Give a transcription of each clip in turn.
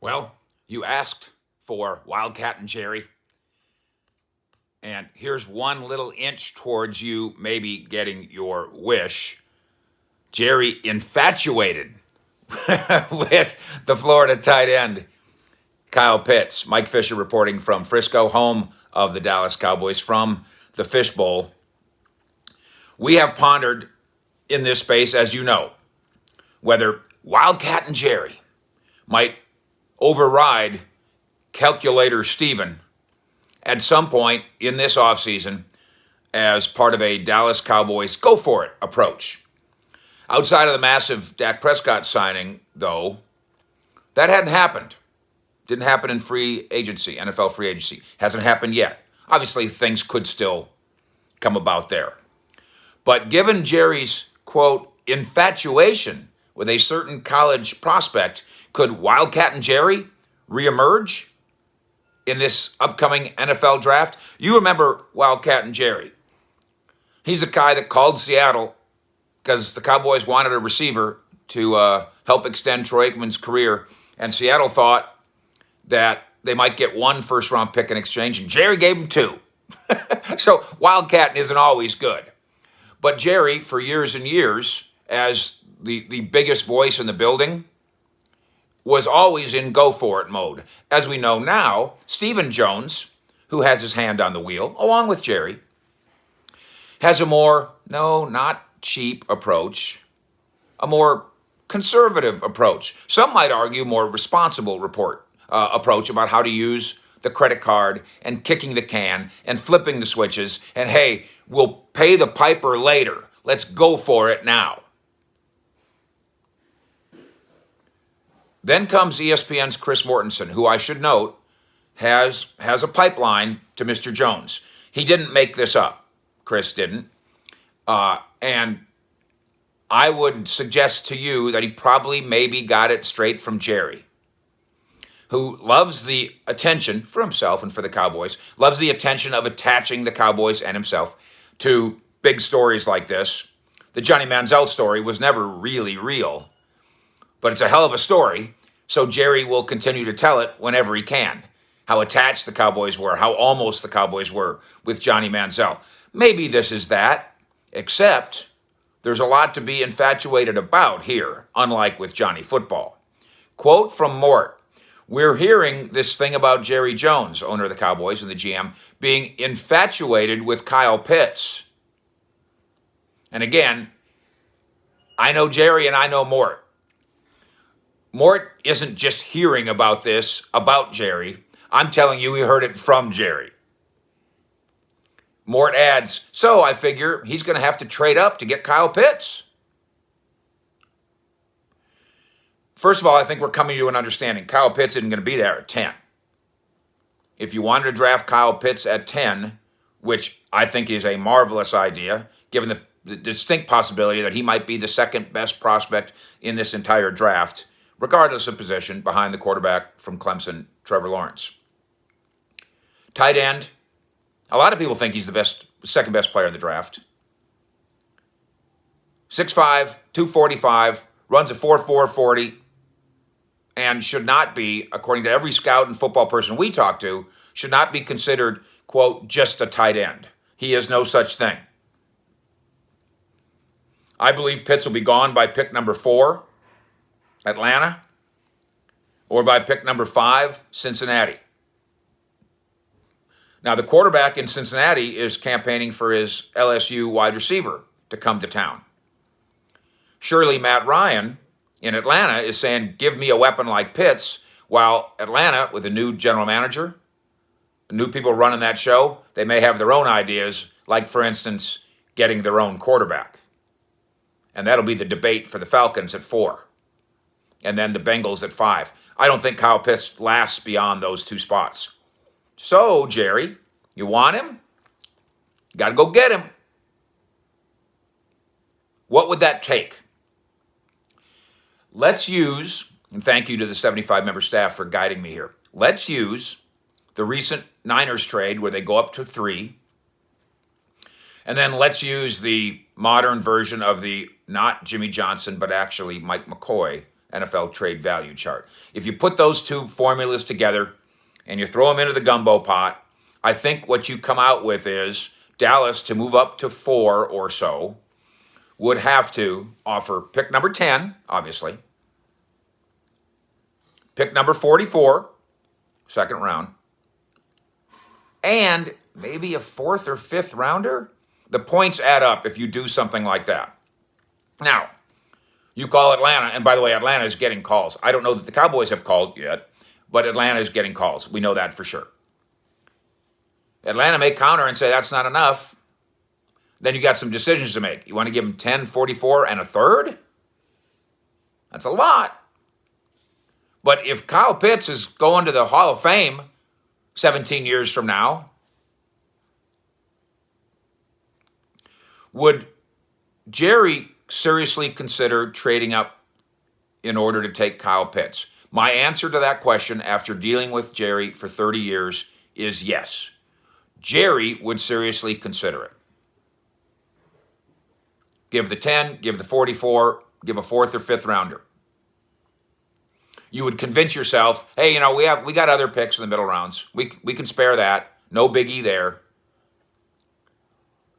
Well, you asked for Wildcattin, Jerry, and here's one little inch towards you maybe getting your wish. Jerry infatuated with the Florida tight end, Kyle Pitts. Mike Fisher reporting from Frisco, home of the Dallas Cowboys, from the Fishbowl. We have pondered in this space, as you know, whether Wildcattin Jerry might override Calculator Steven at some point in this offseason as part of a Dallas Cowboys go for it approach. Outside of the massive Dak Prescott signing, though, that hadn't happened. Didn't happen in free agency, NFL free agency. Hasn't happened yet. Obviously, things could still come about there. But given Jerry's, quote, infatuation with a certain college prospect, could Wildcattin Jerry reemerge in this upcoming NFL draft? You remember Wildcattin Jerry. He's a guy that called Seattle because the Cowboys wanted a receiver to help extend Troy Aikman's career, and Seattle thought that they might get one first-round pick in exchange, and Jerry gave him two. So Wildcattin isn't always good. But Jerry, for years and years, as the biggest voice in the building, was always in go-for-it mode. As we know now, Stephen Jones, who has his hand on the wheel, along with Jerry, has a more, no, not cheap approach, a more conservative approach. Some might argue more responsible approach about how to use the credit card and kicking the can and flipping the switches and, hey, we'll pay the piper later. Let's go for it now. Then comes ESPN's Chris Mortensen, who I should note has a pipeline to Mr. Jones. He didn't make this up. Chris didn't. And I would suggest to you that he probably maybe got it straight from Jerry, who loves the attention for himself and for the Cowboys, loves the attention of attaching the Cowboys and himself to big stories like this. The Johnny Manziel story was never really real, but it's a hell of a story, so Jerry will continue to tell it whenever he can. How attached the Cowboys were, how almost the Cowboys were with Johnny Manziel. Maybe this is that, except there's a lot to be infatuated about here, unlike with Johnny Football. Quote from Mort: "We're hearing this thing about Jerry Jones, owner of the Cowboys and the GM, being infatuated with Kyle Pitts." And again, I know Jerry and I know Mort. Mort isn't just hearing about this about Jerry. I'm telling you, he heard it from Jerry. Mort adds, "So I figure he's going to have to trade up to get Kyle Pitts." First of all, I think we're coming to an understanding. Kyle Pitts isn't going to be there at 10. If you wanted to draft Kyle Pitts at 10, which I think is a marvelous idea, given the distinct possibility that he might be the second best prospect in this entire draft, regardless of position, behind the quarterback from Clemson, Trevor Lawrence. Tight end, a lot of people think he's the second best player in the draft. 6'5", 245, runs a 4.4 40, and should not be, according to every scout and football person we talk to, should not be considered, quote, just a tight end. He is no such thing. I believe Pitts will be gone by pick number 4, Atlanta, or by pick number 5, Cincinnati. Now, the quarterback in Cincinnati is campaigning for his LSU wide receiver to come to town. Surely Matt Ryan in Atlanta is saying, give me a weapon like Pitts, while Atlanta, with a new general manager, new people running that show, they may have their own ideas, like, for instance, getting their own quarterback. And that'll be the debate for the Falcons at 4, and then the Bengals at 5. I don't think Kyle Pitts lasts beyond those two spots. So, Jerry, you want him? You got to go get him. What would that take? Let's use, and thank you to the 75-member staff for guiding me here, let's use the recent Niners trade where they go up to 3, and then let's use the modern version of the not Jimmy Johnson, but actually Mike McCoy NFL trade value chart. If you put those two formulas together and you throw them into the gumbo pot, I think what you come out with is Dallas, to move up to 4 or so, would have to offer pick number 10, obviously, pick number 44, second round, and maybe a 4th or 5th rounder. The points add up if you do something like that. Now, you call Atlanta, and by the way, Atlanta is getting calls. I don't know that the Cowboys have called yet, but Atlanta is getting calls. We know that for sure. Atlanta may counter and say that's not enough. Then you got some decisions to make. You want to give them 10, 44, and a third? That's a lot. But if Kyle Pitts is going to the Hall of Fame 17 years from now, would Jerry seriously consider trading up in order to take Kyle Pitts? My answer to that question, after dealing with Jerry for 30 years, is yes. Jerry would seriously consider it. Give the 10, give the 44, give a 4th or 5th rounder. You would convince yourself, hey, we got other picks in the middle rounds. We can spare that. No biggie there.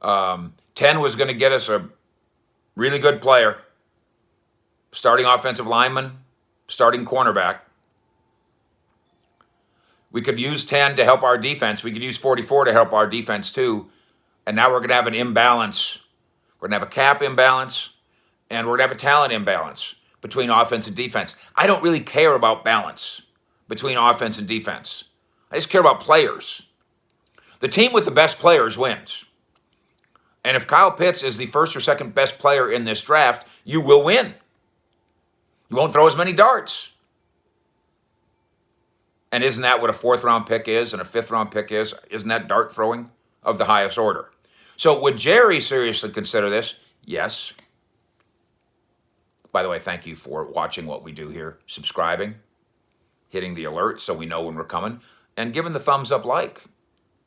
10 was going to get us a really good player. Starting offensive lineman, starting cornerback. We could use 10 to help our defense. We could use 44 to help our defense too. And now we're going to have an imbalance. We're going to have a cap imbalance, and we're going to have a talent imbalance between offense and defense. I don't really care about balance between offense and defense. I just care about players. The team with the best players wins. And if Kyle Pitts is the first or second best player in this draft, you will win. You won't throw as many darts. And isn't that what a 4th round pick is and a 5th round pick is? Isn't that dart throwing of the highest order? So would Jerry seriously consider this? Yes. By the way, thank you for watching what we do here, subscribing, hitting the alert so we know when we're coming, and giving the thumbs up like,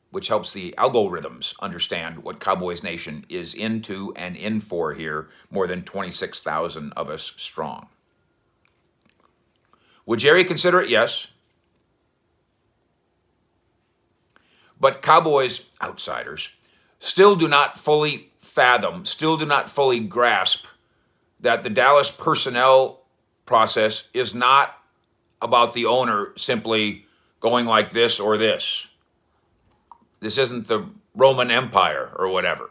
which helps the algorithms understand what Cowboys Nation is into and in for here, more than 26,000 of us strong. Would Jerry consider it? Yes. But Cowboys outsiders still do not fully fathom, still do not fully grasp that the Dallas personnel process is not about the owner simply going like this or this. This isn't the Roman Empire or whatever.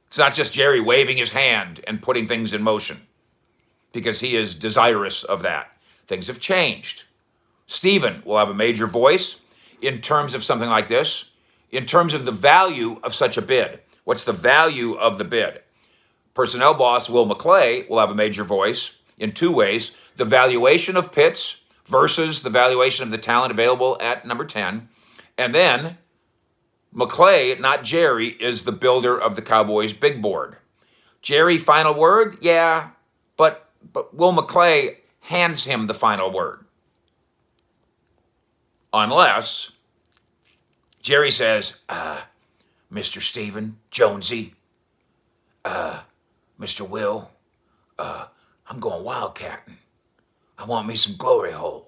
It's not just Jerry waving his hand and putting things in motion because he is desirous of that. Things have changed. Stephen will have a major voice in terms of something like this. In terms of the value of such a bid. What's the value of the bid? Personnel boss Will McClay will have a major voice in 2 ways. The valuation of Pitts versus the valuation of the talent available at number 10. And then McClay, not Jerry, is the builder of the Cowboys big board. Jerry, final word? Yeah, but Will McClay hands him the final word. Unless Jerry says, Mr. Steven, Jonesy, Mr. Will, I'm going Wildcattin. I want me some glory hole.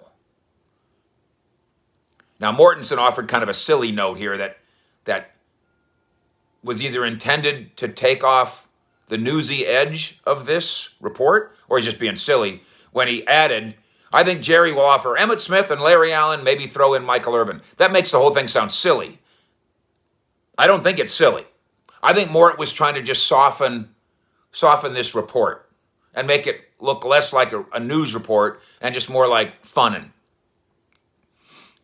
Now, Mortensen offered kind of a silly note here that was either intended to take off the newsy edge of this report, or he's just being silly when he added, I think Jerry will offer Emmitt Smith and Larry Allen, maybe throw in Michael Irvin. That makes the whole thing sound silly. I don't think it's silly. I think Mort was trying to just soften this report and make it look less like a news report and just more like funnin'.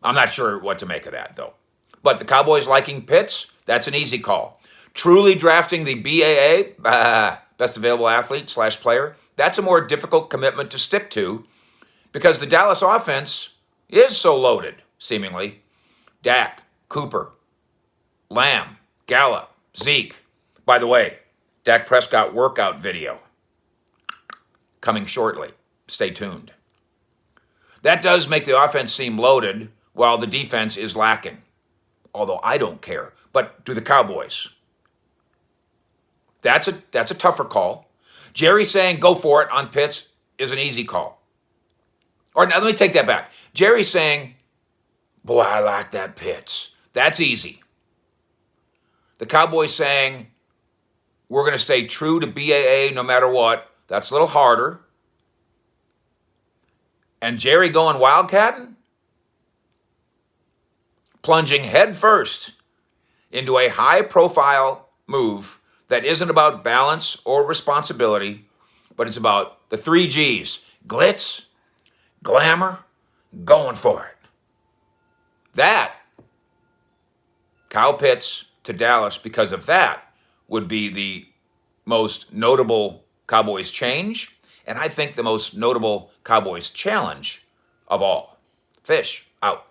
I'm not sure what to make of that, though. But the Cowboys liking Pitts, that's an easy call. Truly drafting the BAA, best available athlete / player, that's a more difficult commitment to stick to because the Dallas offense is so loaded, seemingly. Dak, Cooper, Lamb, Gallup, Zeke. By the way, Dak Prescott workout video coming shortly. Stay tuned. That does make the offense seem loaded while the defense is lacking. Although I don't care. But do the Cowboys. That's a tougher call. Jerry saying go for it on Pitts is an easy call. Or now let me take that back. Jerry's saying, boy, I like that Pitts. That's easy. The Cowboys saying, we're going to stay true to BAA no matter what. That's a little harder. And Jerry going Wildcattin, plunging headfirst into a high-profile move that isn't about balance or responsibility, but it's about the 3 G's: glitz, glamour, going for it. That, Kyle Pitts to Dallas, because of that, would be the most notable Cowboys change, and I think the most notable Cowboys challenge of all. Fish out.